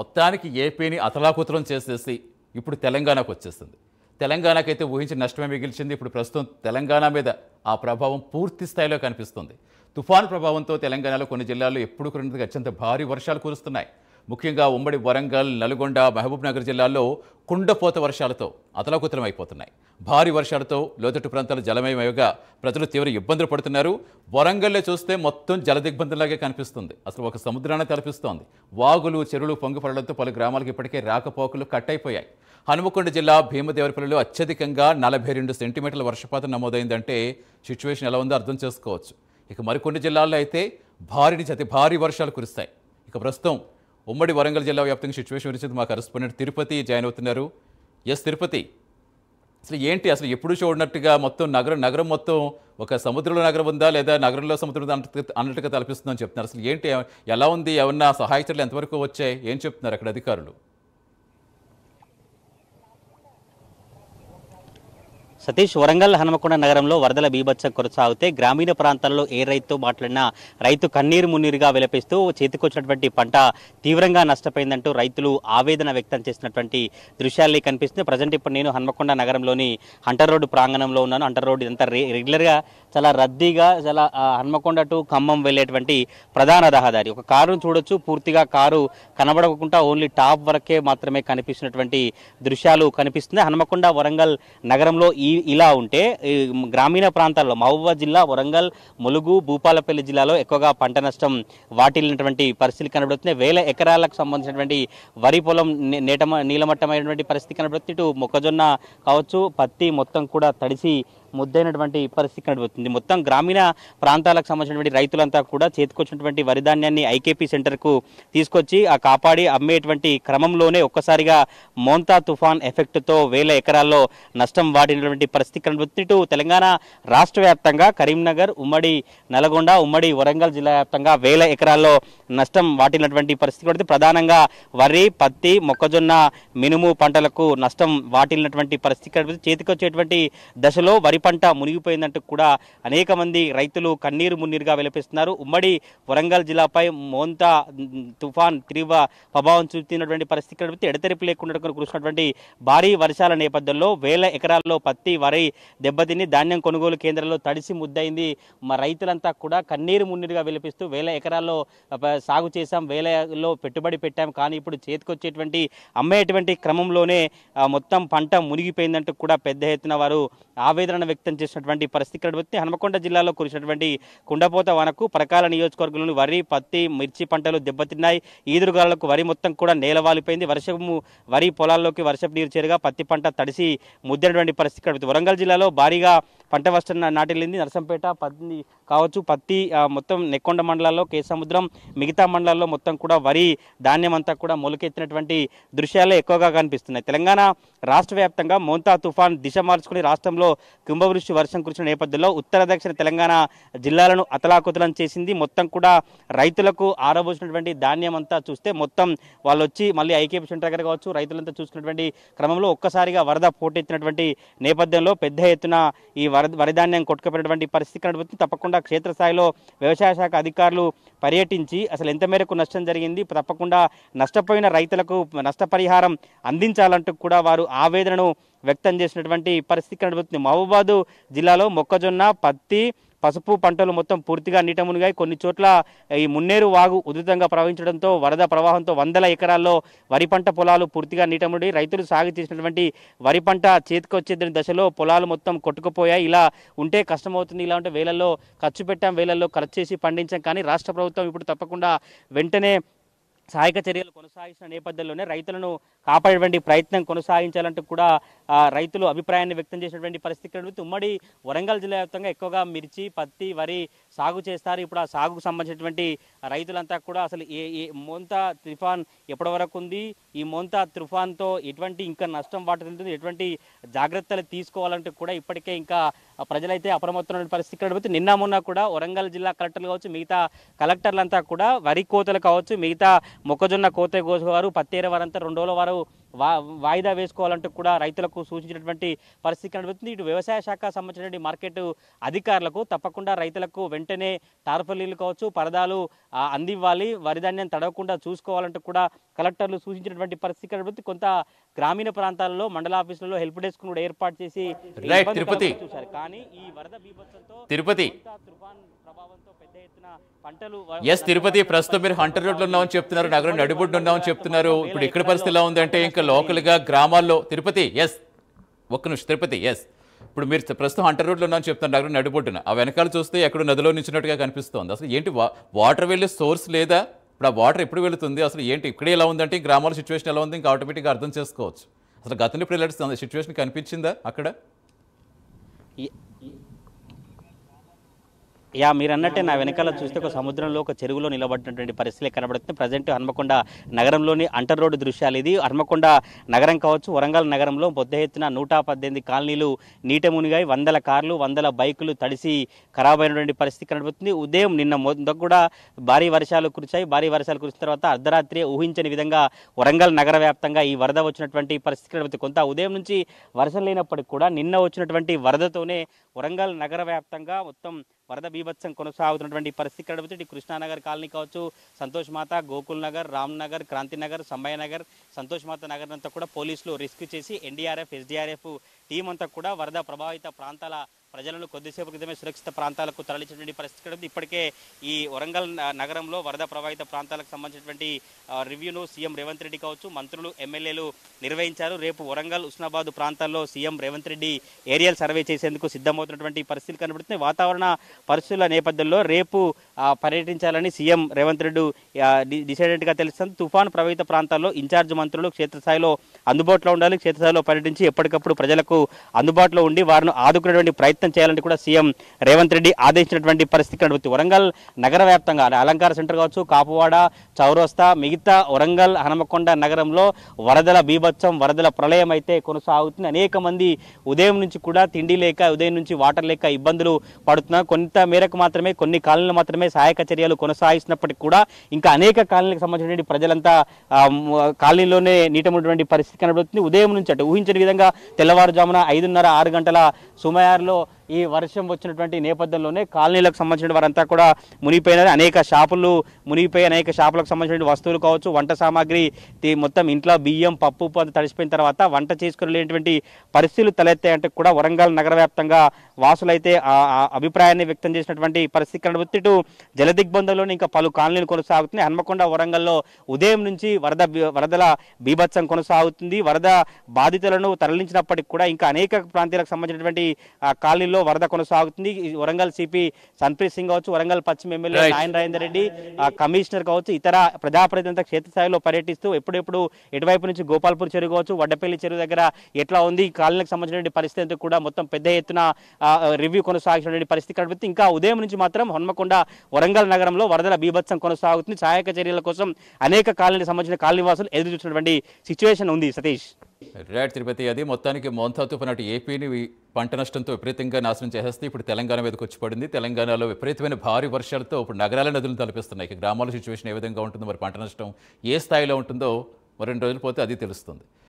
మొత్తానికి ఏపీని అతలాకుతలం చేసేసి ఇప్పుడు తెలంగాణకు వచ్చేస్తుంది. తెలంగాణకైతే ఊహించిన నష్టమే మిగిల్చింది. ఇప్పుడు ప్రస్తుతం తెలంగాణ మీద ఆ ప్రభావం పూర్తి స్థాయిలో కనిపిస్తుంది. తుఫాను ప్రభావంతో తెలంగాణలో కొన్ని జిల్లాల్లో ఎప్పుడు కురినట్టుగా అత్యంత భారీ వర్షాలు కురుస్తున్నాయి. ముఖ్యంగా ఉమ్మడి వరంగల్, నల్గొండ, మహబూబ్నగర్ జిల్లాల్లో కుండపోత వర్షాలతో అతలాకుతలం అయిపోతున్నాయి. భారీ వర్షాలతో లోతట్టు ప్రాంతాలు జలమయమయ్యగా ప్రజలు తీవ్ర ఇబ్బందులు పడుతున్నారు. వరంగల్లో చూస్తే మొత్తం జలదిగ్బంధంలాగే కనిపిస్తుంది. అసలు ఒక సముద్రాన్ని తలపిస్తోంది. వాగులు, చెరువులు పొంగిపడడంతో పలు గ్రామాలకు ఇప్పటికే రాకపోకలు కట్టయిపోయాయి. హనుమకొండ జిల్లా భీమదేవరపల్లిలో అత్యధికంగా 42 సెంటీమీటర్ల వర్షపాతం నమోదైందంటే సిచ్యువేషన్ ఎలా ఉందో అర్థం చేసుకోవచ్చు. ఇక మరికొన్ని జిల్లాల్లో అయితే భారీ నుంచి అతి భారీ వర్షాలు కురుస్తాయి. ఇక ప్రస్తుతం ఉమ్మడి వరంగల్ జిల్లా వ్యాప్తంగా సిచ్యువేషన్ గురించి మా కరెస్పాండెంట్ తిరుపతి జాయిన్ అవుతున్నారు. ఎస్ తిరుపతి, అసలు ఏంటి, అసలు ఎప్పుడు చూడనట్టుగా మొత్తం నగరం మొత్తం ఒక సముద్రంలో నగరం ఉందా లేదా నగరంలో సముద్రం అన్నట్టుగా తలపిస్తుందని చెప్తున్నారు. అసలు ఏంటి, ఎలా ఉంది, ఏమన్నా సహాయ చర్యలు ఎంతవరకు వచ్చాయి, ఏం చెప్తున్నారు అక్కడ అధికారులు? సతీష్, వరంగల్ హనుమకొండ నగరంలో వరదల బీభత్సం కొనసాగితే గ్రామీణ ప్రాంతాల్లో ఏ రైతుతో మాట్లాడినా రైతు కన్నీరు మున్నీరుగా విలపిస్తూ చేతికొచ్చినటువంటి పంట తీవ్రంగా నష్టపోయిందంటూ రైతులు ఆవేదన వ్యక్తం చేసినటువంటి దృశ్యాలే కనిపిస్తుంది. ప్రజెంట్ ఇప్పుడు నేను హనుమకొండ నగరంలోని హంటర్ రోడ్డు ప్రాంగణంలో ఉన్నాను. హంటర్ రోడ్డు ఇదంతా రెగ్యులర్గా చాలా రద్దీగా చాలా హనుమకొండ టు ఖమ్మం వెళ్ళేటువంటి ప్రధాన రహదారి. ఒక కారును చూడొచ్చు, పూర్తిగా కారు కనబడకుండా ఓన్లీ టాప్ వరకే మాత్రమే కనిపిస్తున్నటువంటి దృశ్యాలు కనిపిస్తున్నాయి. హనుమకొండ వరంగల్ నగరంలో ఇలా ఉంటే గ్రామీణ ప్రాంతాల్లో మహబూబాబాద్ జిల్లా, వరంగల్, ములుగు, భూపాలపల్లి జిల్లాలో ఎక్కువగా పంట నష్టం వాటిల్లినటువంటి పరిస్థితి కనబడుతుంది. వేల ఎకరాలకు సంబంధించినటువంటి వరి పొలం నీలమట్టమైనటువంటి పరిస్థితి కనబడుతుంది. ఇటు మొక్కజొన్న కావచ్చు, పత్తి మొత్తం కూడా తడిసి ముద్దైనటువంటి పరిస్థితి కనబడుతుంది. మొత్తం గ్రామీణ ప్రాంతాలకు సంబంధించినటువంటి రైతులంతా కూడా చేతికొచ్చినటువంటి వరి ధాన్యాన్ని ఐకేపీ సెంటర్కు తీసుకొచ్చి కాపాడి అమ్మేటువంటి క్రమంలోనే ఒక్కసారిగా మోంతా తుఫాన్ ఎఫెక్ట్తో వేల ఎకరాల్లో నష్టం వాటినటువంటి పరిస్థితి కనబడుతుంది. ఇటు తెలంగాణ రాష్ట్ర వ్యాప్తంగా కరీంనగర్, ఉమ్మడి నల్గొండ, ఉమ్మడి వరంగల్ జిల్లా వ్యాప్తంగా వేల ఎకరాల్లో నష్టం వాటినటువంటి పరిస్థితి కనబడుతుంది. ప్రధానంగా వరి, పత్తి, మొక్కజొన్న, మినుము పంటలకు నష్టం వాటిల్లినటువంటి పరిస్థితి కనబడుతుంది. చేతికొచ్చేటువంటి దశలో వరి పంట మునిగిపోయిందంటూ కూడా అనేక మంది రైతులు కన్నీరు మున్నీరుగా విలపిస్తున్నారు. ఉమ్మడి వరంగల్ జిల్లాపై మోంతా తుఫాన్ తీవ్ర ప్రభావం చూపుతున్నటువంటి పరిస్థితి కనబడుతుంది. ఎడతెరిపి లేకుండా కురిసినటువంటి భారీ వర్షాల నేపథ్యంలో వేల ఎకరాల్లో పత్తి, వరి దెబ్బతిని ధాన్యం కొనుగోలు కేంద్రాల్లో తడిసి ముద్దయింది. మా రైతులంతా కూడా కన్నీరు మున్నీరుగా విలపిస్తూ వేల ఎకరాల్లో సాగు చేశాం, వేలలో పెట్టుబడి పెట్టాం, కానీ ఇప్పుడు చేతికొచ్చేటువంటి అమ్మేటువంటి క్రమంలోనే మొత్తం పంట మునిగిపోయిందంటూ కూడా పెద్ద ఎత్తున వారు ఆవేదన వ్యక్తం చేసినటువంటి పరిస్థితి కనబడుతుంది. హనుమకొండ జిల్లాలో కురిసినటువంటి కుండపోత వానకు పరకాల నియోజకవర్గంలోని వరి, పత్తి, మిర్చి పంటలు దెబ్బతిన్నాయి. ఈదురుగాలకు వరి మొత్తం కూడా నేలవాలిపోయింది. వరి పొలాల్లోకి వర్షపు నీరు చేరుగా పత్తి పంట తడిసి ముద్దైనటువంటి పరిస్థితి కనబడుతుంది. వరంగల్ జిల్లాలో భారీగా పంట వర్షం నాటిల్లింది. నరసంపేట, పత్తి కావచ్చు, పత్తి మొత్తం నెక్కొండ మండలాల్లో, కేసముద్రం మిగతా మండలాల్లో మొత్తం కూడా వరి ధాన్యం అంతా కూడా మొలకెత్తినటువంటి దృశ్యాలే ఎక్కువగా కనిపిస్తున్నాయి. తెలంగాణ రాష్ట్ర వ్యాప్తంగా మోంతా తుఫాన్ దిశ మార్చుకుని రాష్ట్రంలో కుంభవృష్టి వర్షం కురిసిన నేపథ్యంలో ఉత్తర దక్షిణ తెలంగాణ జిల్లాలను అతలాకుతలం చేసింది. మొత్తం కూడా రైతులకు ఆరబోసినటువంటి ధాన్యం అంతా చూస్తే మొత్తం వాళ్ళు వచ్చి మళ్ళీ ఐకేపీ సెంటర్ దగ్గర కావచ్చు రైతులంతా చూసుకున్నటువంటి క్రమంలో ఒక్కసారిగా వరద పోటెత్తినటువంటి నేపథ్యంలో పెద్ద ఎత్తున ఈ వరి ధాన్యం కొట్టుకుపోయినటువంటి పరిస్థితి కనబడుతుంది. తప్పకుండా క్షేత్రస్థాయిలో వ్యవసాయ శాఖ అధికారులు పర్యటించి అసలు ఎంత మేరకు నష్టం జరిగింది, తప్పకుండా నష్టపోయిన రైతులకు నష్టపరిహారం అందించాలంటూ కూడా వారు ఆవేదనను వ్యక్తం చేసినటువంటి పరిస్థితి కనబడుతుంది. మహబూబాబాద్ జిల్లాలో మొక్కజొన్న, పత్తి, పసుపు పంటలు మొత్తం పూర్తిగా నీట మునిగాయి. కొన్ని చోట్ల ఈ మున్నేరు వాగు ఉధృతంగా ప్రవహించడంతో వరద ప్రవాహంతో వందల ఎకరాల్లో వరి పంట పొలాలు పూర్తిగా నీట మునిగి రైతులు సాగు చేసినటువంటి వరి పంట చేతికొచ్చే దశలో పొలాలు మొత్తం కొట్టుకుపోయాయి. ఇలా ఉంటే కష్టమవుతుంది. ఇలా ఉంటే వేలల్లో ఖర్చు పెట్టాం, వేలల్లో ఖర్చు చేసి పండించాం, కానీ రాష్ట్ర ప్రభుత్వం ఇప్పుడు తప్పకుండా వెంటనే సహాయక చర్యలు కొనసాగించిన నేపథ్యంలోనే రైతులను కాపాడేటువంటి ప్రయత్నం కొనసాగించాలంటూ కూడా రైతులు అభిప్రాయాన్ని వ్యక్తం చేసినటువంటి పరిస్థితి కనబడుతుంది. ఉమ్మడి వరంగల్ జిల్లా వ్యాప్తంగా ఎక్కువగా మిర్చి, పత్తి, వరి సాగు చేస్తారు. ఇప్పుడు ఆ సాగుకు సంబంధించినటువంటి రైతులంతా కూడా అసలు ఏ మోంతా తుఫాన్ ఎప్పటి వరకు ఉంది, ఈ మోంతా తుఫాన్తో ఎటువంటి ఇంకా నష్టం వాటిల్లుతుంది, ఎటువంటి జాగ్రత్తలు తీసుకోవాలంటూ కూడా ఇప్పటికే ఇంకా ప్రజలైతే అప్రమత్తమైన పరిస్థితి కనబడుతుంది. నిన్న మొన్న కూడా వరంగల్ జిల్లా కలెక్టర్లు కావచ్చు, మిగతా కలెక్టర్లంతా కూడా వరి కోతలు కావచ్చు, మిగతా మొక్కజొన్న కోత కోసేవారు, పత్తేర వారంతా 2 రోజుల వారు వాయిదా వేసుకోవాలంటూ కూడా రైతులకు సూచించినటువంటి పరిస్థితి కనబడుతుంది. ఇటు వ్యవసాయ శాఖ సంబంధించినటువంటి మార్కెట్ అధికారులకు తప్పకుండా రైతులకు వెంటనే టార్పలీలు కావచ్చు, పరదాలు అందివ్వాలి, వరి ధాన్యం తడవకుండా చూసుకోవాలంటూ కూడా కలెక్టర్లు సూచించినటువంటి పరిస్థితి కనబడుతుంది. కొంత గ్రామీణ ప్రాంతాల్లో మండల ఆఫీసులలో హెల్ప్ డెస్క్ కూడా ఏర్పాటు చేసి తిరుపతి చూశారు. కానీ ఈ వరద బీభత్సంతో తిరుపతి తుఫాన్ ప్రభావంతో పెద్ద ఎత్తున పంటలు తిరుపతి ప్రస్తుతం మీరు హంటర్ రోడ్లో ఉన్నామని చెప్తున్నారు, నగరం నడిబొడ్డు ఉన్నామని చెప్తున్నారు. ఇప్పుడు ఇక్కడ పరిస్థితి ఎలా ఉందంటే ఇంకా లోకల్గా గ్రామాల్లో తిరుపతి ఒక్క నిమిషం తిరుపతి ఇప్పుడు మీరు ప్రస్తుతం హంటర్ రోడ్లో ఉన్నామని చెప్తున్నారు, నగరం నడిబొడ్డున. ఆ వెనకాల చూస్తే ఎక్కడో నదిలో నించినట్టుగా కనిపిస్తోంది. అసలు ఏంటి వాటర్ వెళ్ళే సోర్స్ లేదా? ఇప్పుడు ఆ వాటర్ ఎప్పుడు వెళుతుంది? అసలు ఏంటి ఇక్కడే ఎలా ఉందంటే గ్రామాల సిచ్యువేషన్ ఎలా ఉంది ఇంకా ఆటోమేటిక్గా అర్థం చేసుకోవచ్చు. అసలు గతంలో ఇప్పుడు ఇలాంటి సిచ్యువేషన్ కనిపించిందా అక్కడ? మీరు అన్నట్టే నా వెనకాల చూస్తే ఒక సముద్రంలో ఒక చెరువులో నిలబడినటువంటి పరిస్థితులే కనబడుతుంది. ప్రజెంట్ హన్మకొండ నగరంలోని అంటర్ రోడ్డు దృశ్యాలు ఇది. హన్మకొండ నగరం కావచ్చు, వరంగల్ నగరంలో పెద్ద ఎత్తున 118 కాలనీలు నీట మునిగాయి. 100 కార్లు 100 బైకులు తడిసి ఖరాబ్ అయినటువంటి పరిస్థితి కనబడుతుంది. ఉదయం నిన్న కూడా భారీ వర్షాలు కురిశాయి. భారీ వర్షాలు కురిసిన తర్వాత అర్ధరాత్రి ఊహించని విధంగా వరంగల్ నగర వ్యాప్తంగా ఈ వరద వచ్చినటువంటి పరిస్థితి కనబడుతుంది. కొంత ఉదయం నుంచి వర్షం లేనప్పటికీ కూడా నిన్న వచ్చినటువంటి వరదతోనే వరంగల్ నగర వ్యాప్తంగా మొత్తం వరద బీభత్సం కొనసాగుతున్నటువంటి పరిస్థితి కనబడుతుంది. కృష్ణానగర్ కాలనీ కావచ్చు, సంతోష్ మాత, గోకుల్ నగర్, రామ్ నగర్, క్రాంతి నగర్, సంబయ్య నగర్, సంతోష్ మాత నగర్ అంతా కూడా పోలీసులు రెస్క్యూ చేసి ఎన్డీఆర్ఎఫ్, ఎస్డీఆర్ఎఫ్ టీం అంతా కూడా వరద ప్రభావిత ప్రాంతాల ప్రజలను కొద్దిసేపు క్రితమే సురక్షిత ప్రాంతాలకు తరలించినటువంటి పరిస్థితి కనబడుతుంది. ఇప్పటికే ఈ వరంగల్ నగరంలో వరద ప్రభావిత ప్రాంతాలకు సంబంధించినటువంటి రివ్యూను సీఎం రేవంత్ రెడ్డి కావచ్చు, మంత్రులు, ఎమ్మెల్యేలు నిర్వహించారు. రేపు వరంగల్, ఉస్నాబాద్ ప్రాంతాల్లో CM Revanth Reddy aerial survey చేసేందుకు సిద్ధమవుతున్నటువంటి పరిస్థితులు కనబడుతున్నాయి. వాతావరణ పరిస్థితుల నేపథ్యంలో రేపు పర్యటించాలని సీఎం రేవంత్ రెడ్డి డిసైడెడ్గా తెలుస్తుంది. తుఫాను ప్రభావిత ప్రాంతాల్లో ఇన్ఛార్జ్ మంత్రులు క్షేత్రస్థాయిలో అందుబాటులో ఉండాలి. క్షేత్రస్థాయిలో పర్యటించి ఎప్పటికప్పుడు ప్రజలకు అందుబాటులో ఉండి వారిని ఆదుకునేటువంటి ప్రయత్నం చేయాలంటే కూడా సీఎం రేవంత్ రెడ్డి ఆదేశించినటువంటి పరిస్థితి కనబడుతుంది. వరంగల్ నగర వ్యాప్తంగా అలంకార సెంటర్ కావచ్చు, కాపువాడ, చౌరస్తా, మిగతా వరంగల్ హనుమకొండ నగరంలో వరదల బీభత్సం, వరదల ప్రళయం అయితే కొనసాగుతుంది. అనేక మంది ఉదయం నుంచి కూడా తిండి లేక, ఉదయం నుంచి వాటర్ లేక ఇబ్బందులు పడుతున్నారు. కొంత మేరకు మాత్రమే, కొన్ని కాలనీలు మాత్రమే సహాయక చర్యలు కొనసాగిస్తున్నప్పటికీ కూడా ఇంకా అనేక కాలనీలకు సంబంధించిన ప్రజలంతా కాలనీలోనే నీటమున్నటువంటి పరిస్థితి కనబడుతుంది. ఉదయం నుంచి అంటే ఊహించిన విధంగా తెల్లవారుజామున 5:30, 6 గంటల సుమారులో ఈ వర్షం వచ్చినటువంటి నేపథ్యంలోనే కాలనీలకు సంబంధించిన వారంతా కూడా మునిగిపోయినారు. అనేక షాపులు మునిగిపోయి, అనేక షాపులకు సంబంధించిన వస్తువులు కావచ్చు, వంట సామాగ్రి మొత్తం ఇంట్లో బియ్యం, పప్పు తడిసిపోయిన తర్వాత వంట చేసుకునేటువంటి పరిస్థితులు తలెత్తాయంటే కూడా వరంగల్ నగర వ్యాప్తంగా వాసులైతే అభిప్రాయాన్ని వ్యక్తం చేసినటువంటి పరిస్థితి కనబడుతుంది. ఇటు జలదిగ్బంధంలోని ఇంకా పలు కాలనీలు కొనసాగుతున్నాయి. హన్మకొండ, వరంగల్లో ఉదయం నుంచి వరదల బీభత్సం కొనసాగుతుంది. వరద బాధితులను తరలించినప్పటికీ కూడా ఇంకా అనేక ప్రాంతాలకు సంబంధించినటువంటి కాలనీలో వరద కొనసాగుతుంది. వరంగల్ సిపి సన్ప్రీత్ సింగ్ కావచ్చు, వరంగల్ పశ్చిమ ఎమ్మెల్యే నాయన రాజేందర్ రెడ్డి, కమిషనర్ కావచ్చు, ఇతర ప్రజాప్రతినిధులంతా క్షేత్రస్థాయిలో పర్యటిస్తూ ఎప్పుడెప్పుడు ఎటువైపు నుంచి గోపాల్పూర్ చెరువు కావచ్చు, వడ్డపల్లి చెరువు దగ్గర ఎట్లా ఉంది కాలనీలకు సంబంధించిన పరిస్థితి కూడా మొత్తం పెద్ద ఎత్తున రివ్యూ కొనసాగినటువంటి పరిస్థితి కనబడుతుంది. ఇంకా ఉదయం నుంచి మాత్రం హన్మకొండ, వరంగల్ నగరంలో వరదల బీభత్సం కొనసాగుతుంది. సహాయక చర్యల కోసం అనేక కాలనీలకు సంబంధించిన కాలనీవాసులు ఎదురు చూసినటువంటి సిచ్యువేషన్ ఉంది. సతీష్ తిరుపతి అది మొత్తానికి మోంతా తుఫాను అటు ఏపీని పంట నష్టంతో విపరీతంగా నాశనం చేసేస్తే ఇప్పుడు తెలంగాణ మీదకి వచ్చి పడింది. తెలంగాణలో విపరీతమైన భారీ వర్షాలతో ఇప్పుడు నగరాల నదులను తలపిస్తున్నాయి. గ్రామాల సిచ్యువేషన్ ఏ విధంగా ఉంటుందో, మరి పంట నష్టం ఏ స్థాయిలో ఉంటుందో మరి 2 రోజులు పోతే అది తెలుస్తుంది.